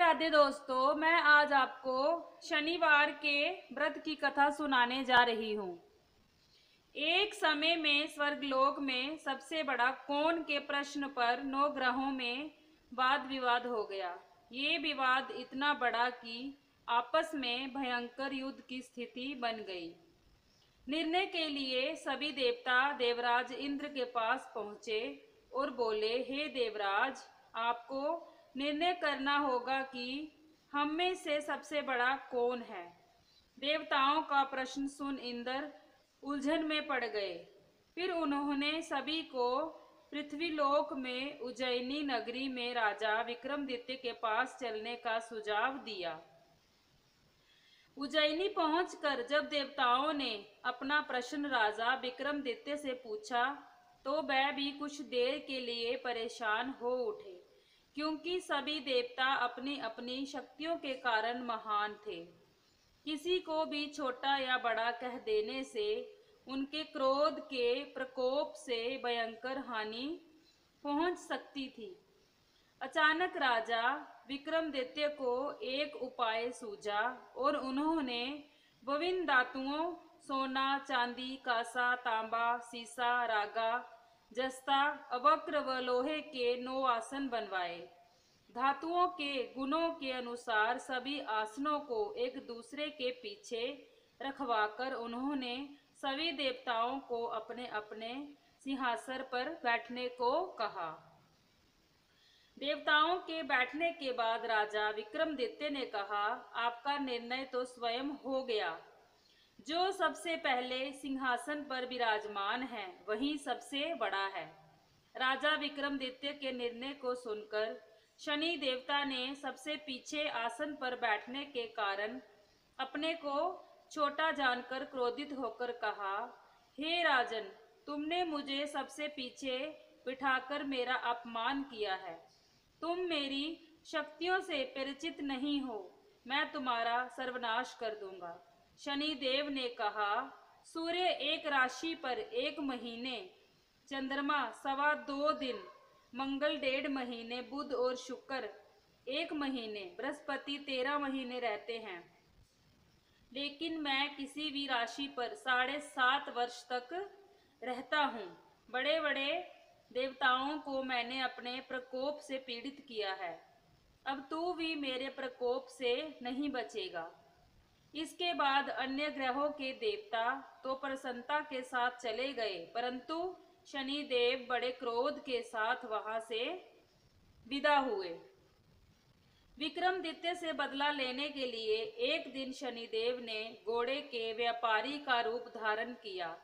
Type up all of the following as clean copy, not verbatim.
राधे दोस्तों, मैं आज आपको शनिवार के व्रत की कथा सुनाने जा रही हूँ। एक समय में स्वर्गलोक में सबसे बड़ा कौन के प्रश्न पर 9 ग्रहों में वाद विवाद हो गया। ये विवाद इतना बड़ा कि आपस में भयंकर युद्ध की स्थिति बन गई। निर्णय के लिए सभी देवता देवराज इंद्र के पास पहुंचे और बोले, हे देवराज, आपको निर्णय करना होगा कि हम में से सबसे बड़ा कौन है। देवताओं का प्रश्न सुन इंद्र उलझन में पड़ गए। फिर उन्होंने सभी को पृथ्वीलोक में उज्जैनी नगरी में राजा विक्रमादित्य के पास चलने का सुझाव दिया। उज्जैनी पहुंचकर जब देवताओं ने अपना प्रश्न राजा विक्रमादित्य से पूछा तो वह भी कुछ देर के लिए परेशान हो उठे, क्योंकि सभी देवता अपनी अपनी शक्तियों के कारण महान थे। किसी को भी छोटा या बड़ा कह देने से उनके क्रोध के प्रकोप से भयंकर हानि पहुंच सकती थी। अचानक राजा विक्रमादित्य को एक उपाय सूझा और उन्होंने विभिन्न धातुओं सोना, चांदी, कांसा, तांबा, सीसा, रागा, जस्ता, अवक्र व लोहे के 9 आसन बनवाए। धातुओं के गुणों के अनुसार सभी आसनों को एक दूसरे के पीछे रखवाकर उन्होंने सभी देवताओं को अपने अपने सिंहासन पर बैठने को कहा। देवताओं के बैठने के बाद राजा विक्रमादित्य ने कहा, आपका निर्णय तो स्वयं हो गया। जो सबसे पहले सिंहासन पर विराजमान है वही सबसे बड़ा है। राजा विक्रमादित्य के निर्णय को सुनकर शनि देवता ने सबसे पीछे आसन पर बैठने के कारण अपने को छोटा जानकर क्रोधित होकर कहा, हे राजन, तुमने मुझे सबसे पीछे बिठाकर मेरा अपमान किया है। तुम मेरी शक्तियों से परिचित नहीं हो, मैं तुम्हारा सर्वनाश कर दूंगा। शनि देव ने कहा, सूर्य एक राशि पर 1 महीने, चंद्रमा 2.25 दिन, मंगल 1.5 महीने, बुध और शुक्र 1 महीने, बृहस्पति 13 महीने रहते हैं, लेकिन मैं किसी भी राशि पर 7.5 वर्ष तक रहता हूँ। बड़े बड़े देवताओं को मैंने अपने प्रकोप से पीड़ित किया है। अब तू भी मेरे प्रकोप से नहीं बचेगा। इसके बाद अन्य ग्रहों के देवता तो प्रसन्नता के साथ चले गए, परंतु शनि देव बड़े क्रोध के साथ वहां से विदा हुए। विक्रमादित्य से बदला लेने के लिए एक दिन शनिदेव ने घोड़े के व्यापारी का रूप धारण किया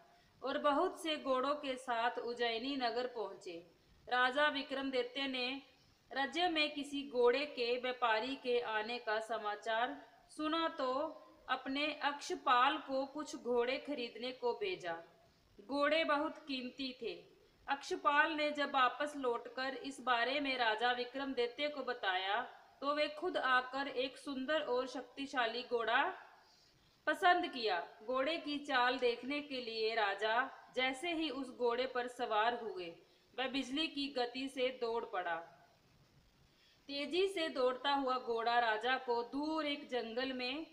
और बहुत से घोड़ों के साथ उज्जैनी नगर पहुंचे। राजा विक्रमादित्य ने राज्य में किसी घोड़े के व्यापारी के आने का समाचार सुना तो अपने अक्षपाल को कुछ घोड़े खरीदने को भेजा। घोड़े बहुत कीमती थे। अक्षपाल ने जब वापस लौटकर इस बारे में राजा विक्रमादित्य को बताया तो वे खुद आकर एक सुंदर और शक्तिशाली घोड़ा पसंद किया। घोड़े की चाल देखने के लिए राजा जैसे ही उस घोड़े पर सवार हुए, वह बिजली की गति से दौड़ पड़ा। तेजी से दौड़ता हुआ घोड़ा राजा को दूर एक जंगल में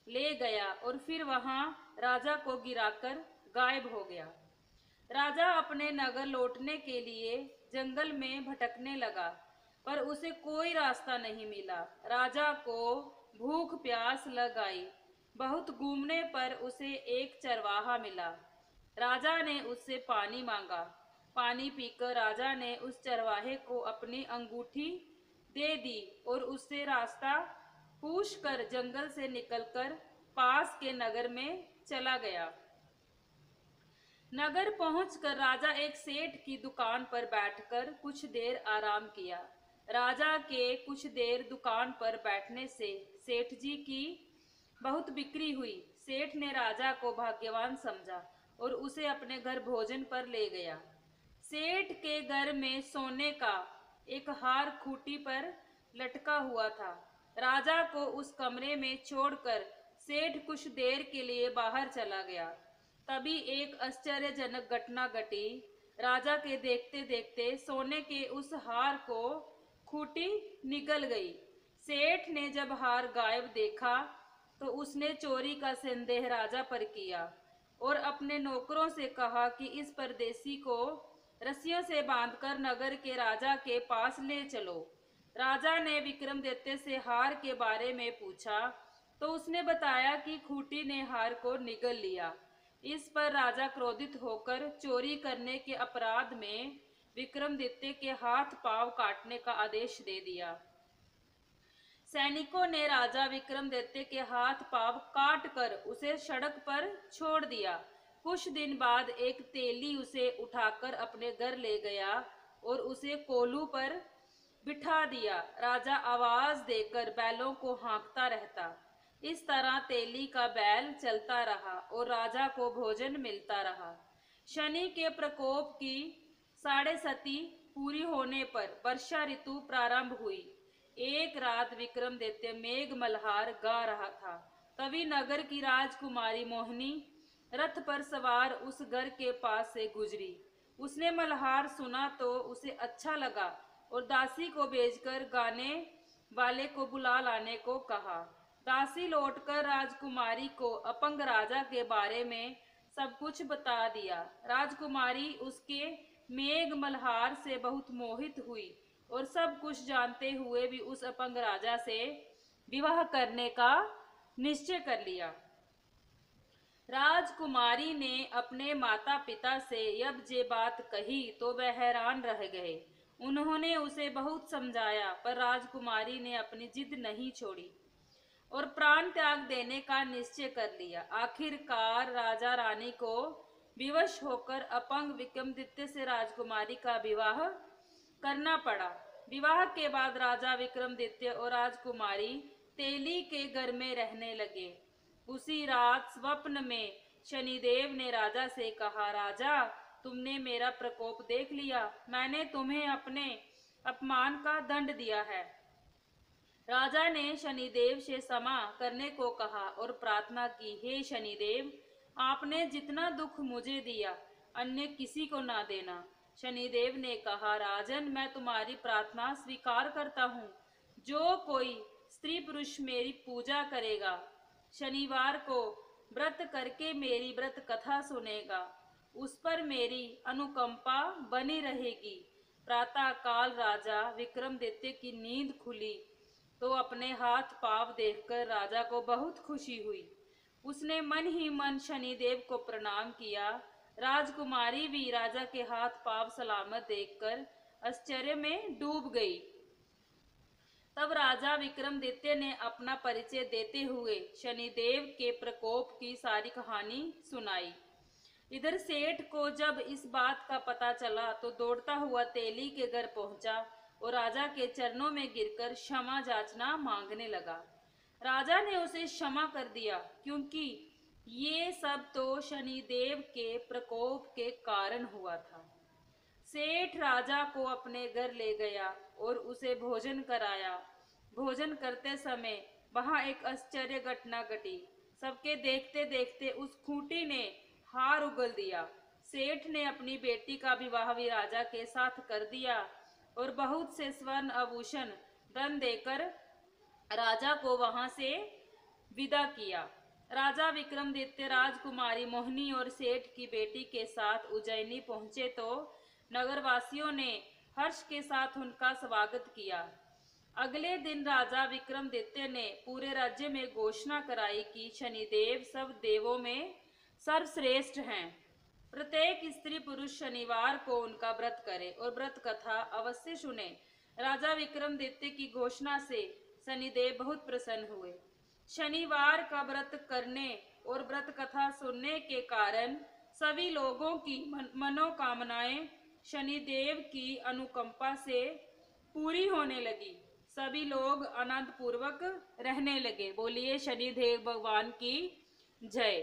ले गया और फिर वहां राजा को गिराकर गायब हो गया। राजा अपने नगर लौटने के लिए जंगल में भटकने लगा, पर उसे कोई रास्ता नहीं मिला। राजा को भूख प्यास लग आई। बहुत घूमने पर उसे एक चरवाहा मिला। राजा ने उससे पानी मांगा। पानी पीकर राजा ने उस चरवाहे को अपनी अंगूठी दे दी और उससे रास्ता पूछकर जंगल से निकलकर पास के नगर में चला गया। नगर पहुंचकर राजा एक सेठ की दुकान पर बैठकर कुछ देर आराम किया। राजा के कुछ देर दुकान पर बैठने से सेठ जी की बहुत बिक्री हुई। सेठ ने राजा को भाग्यवान समझा और उसे अपने घर भोजन पर ले गया। सेठ के घर में सोने का एक हार खूंटी पर लटका हुआ था। राजा को उस कमरे में छोड़कर सेठ कुछ देर के लिए बाहर चला गया। तभी एक आश्चर्यजनक घटना घटी। राजा के देखते देखते सोने के उस हार को खूंटी निगल गई। सेठ ने जब हार गायब देखा तो उसने चोरी का संदेह राजा पर किया और अपने नौकरों से कहा कि इस परदेसी को रस्सियों से बांधकर नगर के राजा के पास ले चलो। राजा ने विक्रमादित्य से हार के बारे में पूछा तो उसने बताया कि खूंटी ने हार को निगल लिया। इस पर राजा क्रोधित होकर चोरी करने के अपराध में विक्रमादित्य के हाथ पांव काटने का आदेश दे दिया। सैनिकों ने राजा विक्रमादित्य के हाथ पांव काट कर उसे सड़क पर छोड़ दिया। कुछ दिन बाद एक तेली उसे उठाकर अपने घर ले गया और उसे कोलू पर बिठा दिया। राजा आवाज देकर बैलों को हाँकता रहता। इस तरह तेली का बैल चलता रहा और राजा को भोजन मिलता रहा। शनि के प्रकोप की 7.5 पूरी होने पर वर्षा ऋतु प्रारंभ हुई। एक रात विक्रमादित्य मेघ मल्हार गा रहा था। तभी नगर की राजकुमारी मोहिनी रथ पर सवार उस घर के पास से गुजरी। उसने मल्हार सुना तो उसे अच्छा लगा और दासी को भेजकर गाने वाले को बुला लाने को कहा। दासी लौटकर राजकुमारी को अपंग राजा के बारे में सब कुछ बता दिया। राजकुमारी उसके मेघ मल्हार से बहुत मोहित हुई और सब कुछ जानते हुए भी उस अपंग राजा से विवाह करने का निश्चय कर लिया। राजकुमारी ने अपने माता पिता से जब ये बात कही तो वह हैरान रह गए। उन्होंने उसे बहुत समझाया पर राजकुमारी ने अपनी जिद नहीं छोड़ी और प्राण त्याग देने का निश्चय कर लिया। आखिरकार राजा रानी को विवश होकर अपंग विक्रमादित्य से राजकुमारी का विवाह करना पड़ा। विवाह के बाद राजा विक्रमादित्य और राजकुमारी तेली के घर में रहने लगे। उसी रात स्वप्न में शनिदेव ने राजा से कहा, राजा, तुमने मेरा प्रकोप देख लिया। मैंने तुम्हें अपने अपमान का दंड दिया है। राजा ने शनिदेव से क्षमा करने को कहा और प्रार्थना की, हे शनिदेव, आपने जितना दुख मुझे दिया अन्य किसी को ना देना। शनिदेव ने कहा, राजन, मैं तुम्हारी प्रार्थना स्वीकार करता हूँ। जो कोई स्त्री पुरुष मेरी पूजा करेगा, शनिवार को व्रत करके मेरी व्रत कथा सुनेगा, उस पर मेरी अनुकंपा बनी रहेगी। प्रातः काल राजा विक्रमादित्य की नींद खुली तो अपने हाथ पांव देखकर राजा को बहुत खुशी हुई। उसने मन ही मन शनिदेव को प्रणाम किया। राजकुमारी भी राजा के हाथ पांव सलामत देखकर आश्चर्य में डूब गई। तब राजा विक्रमादित्य ने अपना परिचय देते हुए शनिदेव के प्रकोप की सारी कहानी सुनाई। इधर सेठ को जब इस बात का पता चला तो दौड़ता हुआ तेली के घर पहुंचा और राजा के चरणों में गिरकर क्षमा याचना मांगने लगा। राजा ने उसे क्षमा कर दिया क्योंकि ये सब तो शनिदेव के प्रकोप के कारण हुआ था। सेठ राजा को अपने घर ले गया और उसे भोजन कराया। भोजन करते समय वहां एक आश्चर्य घटना घटी। सबके देखते देखते उस खूंटी ने हार उगल दिया। सेठ ने अपनी बेटी का विवाह भी राजा के साथ कर दिया और बहुत से स्वर्ण आभूषण धन देकर राजा को वहां से विदा किया। राजा विक्रमादित्य राजकुमारी मोहिनी और सेठ की बेटी के साथ उज्जैनी पहुंचे तो नगरवासियों ने हर्ष के साथ उनका स्वागत किया। अगले दिन राजा विक्रमादित्य ने पूरे राज्य में घोषणा कराई कि शनिदेव सब देवों में सर्वश्रेष्ठ हैं। प्रत्येक स्त्री पुरुष शनिवार को उनका व्रत करे और व्रत कथा अवश्य सुने। राजा विक्रमादित्य की घोषणा से शनिदेव बहुत प्रसन्न हुए। शनिवार का व्रत करने और व्रत कथा सुनने के कारण सभी लोगों की मनोकामनाएं शनिदेव की अनुकंपा से पूरी होने लगी। सभी लोग आनंद पूर्वक रहने लगे। बोलिए शनिदेव भगवान की जय।